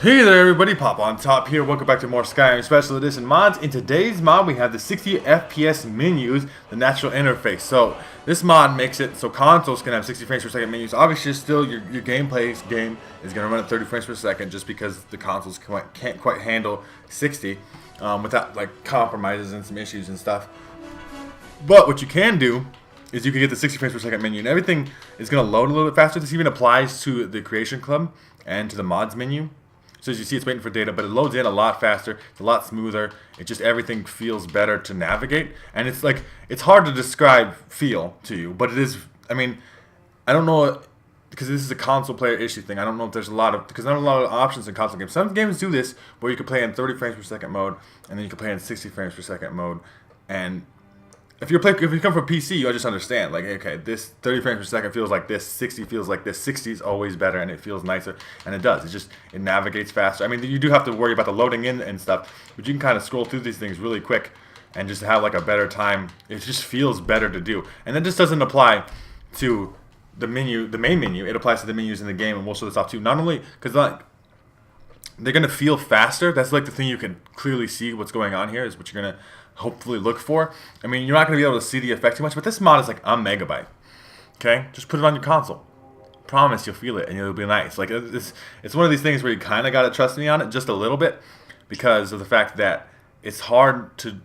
Hey there everybody, Popontop here. Welcome back to more Skyrim Special Edition mods. In today's mod we have the 60 FPS menus, the natural interface. So this mod makes it so consoles can have 60 frames per second menus. Obviously still your gameplay game is going to run at 30 frames per second just because the consoles can't quite handle 60 without like compromises and some issues and stuff. But what you can do is you can get the 60 frames per second menu and everything is going to load a little bit faster. This even applies to the Creation Club and to the mods menu. So as you see, it's waiting for data, but it loads in a lot faster. It's a lot smoother. It just, everything feels better to navigate. And it's like, it's hard to describe feel to you, but it is, I mean, I don't know, because this is a console player issue thing. I don't know if there's a lot of, because there are a lot of options in console games. Some games do this, where you can play in 30 frames per second mode, and then you can play in 60 frames per second mode. And if you come from PC, you'll just understand, like, okay, this 30 frames per second feels like this, 60 feels like this, 60 is always better, and it feels nicer, and it does. It navigates faster. I mean, you do have to worry about the loading in and stuff, but you can kind of scroll through these things really quick and just have, like, a better time. It just feels better to do. And that just doesn't apply to the menu, the main menu. It applies to the menus in the game, and we'll show this off too. Not only, because, like, they're going to feel faster. That's, like, the thing you can clearly see what's going on here is what you're going to hopefully look for. I mean, you're not going to be able to see the effect too much, but this mod is like a megabyte. Okay? Just put it on your console. Promise you'll feel it and it'll be nice. Like, it's one of these things where you kind of got to trust me on it just a little bit because of the fact that it's hard to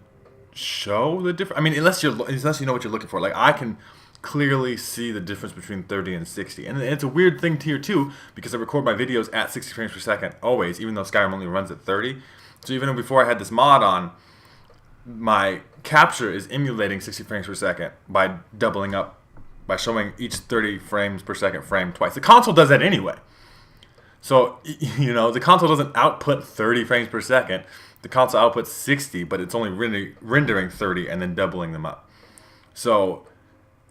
show the difference. I mean, unless you know what you're looking for. Like, I can clearly see the difference between 30 and 60. And it's a weird thing here too because I record my videos at 60 frames per second always, even though Skyrim only runs at 30. So even before I had this mod on, my capture is emulating 60 frames per second by doubling up, by showing each 30 frames per second frame twice. The console does that anyway. So, you know, the console doesn't output 30 frames per second. The console outputs 60, but it's only rendering 30 and then doubling them up. So,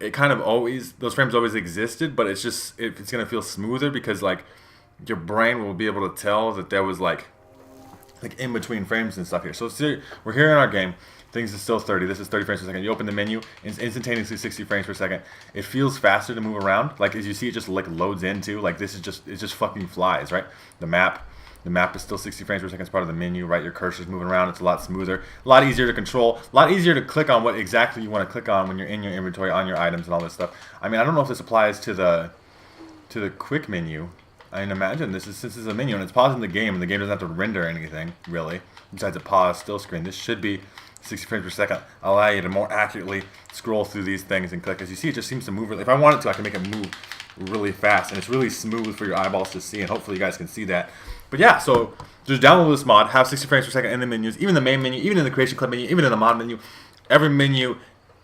it kind of always, those frames always existed, but it's just, it's going to feel smoother because, like, your brain will be able to tell that there was, like in between frames and stuff here. So we're here in our game. Things is still 30. This is 30 frames per second. You open the menu, it's instantaneously 60 frames per second. It feels faster to move around. Like, as you see, it just like loads into. Like, this is just, it just fucking flies, right? The map is still 60 frames per second. It's part of the menu, right? Your cursor's moving around. It's a lot smoother, a lot easier to control, a lot easier to click on what exactly you want to click on when you're in your inventory, on your items and all this stuff. I mean, I don't know if this applies to the quick menu. I can imagine since this is a menu and it's pausing the game and the game doesn't have to render anything, really, besides a pause still screen. This should be 60 frames per second, allow you to more accurately scroll through these things and click. As you see, it just seems to move. If I wanted to, I can make it move really fast, and it's really smooth for your eyeballs to see, and hopefully you guys can see that. But yeah, so just download this mod, have 60 frames per second in the menus, even the main menu, even in the Creation Club menu, even in the mod menu. Every menu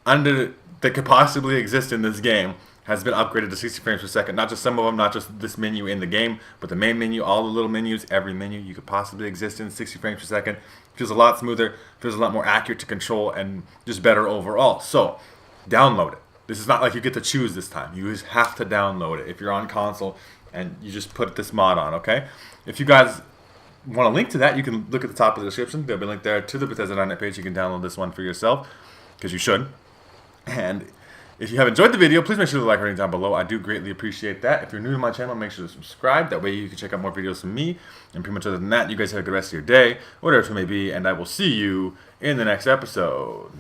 that could possibly exist in this game has been upgraded to 60 frames per second. Not just some of them, not just this menu in the game, but the main menu, all the little menus, every menu you could possibly exist in 60 frames per second. Feels a lot smoother, feels a lot more accurate to control, and just better overall. So, download it. This is not like you get to choose this time. You just have to download it if you're on console and you just put this mod on, okay? If you guys want a link to that, you can look at the top of the description. There'll be a link there to the Bethesda.net page. You can download this one for yourself, because you should. And if you have enjoyed the video, please make sure to like rating down below. I do greatly appreciate that. If you're new to my channel, make sure to subscribe. That way you can check out more videos from me. And pretty much other than that, you guys have a good rest of your day, whatever it may be, and I will see you in the next episode.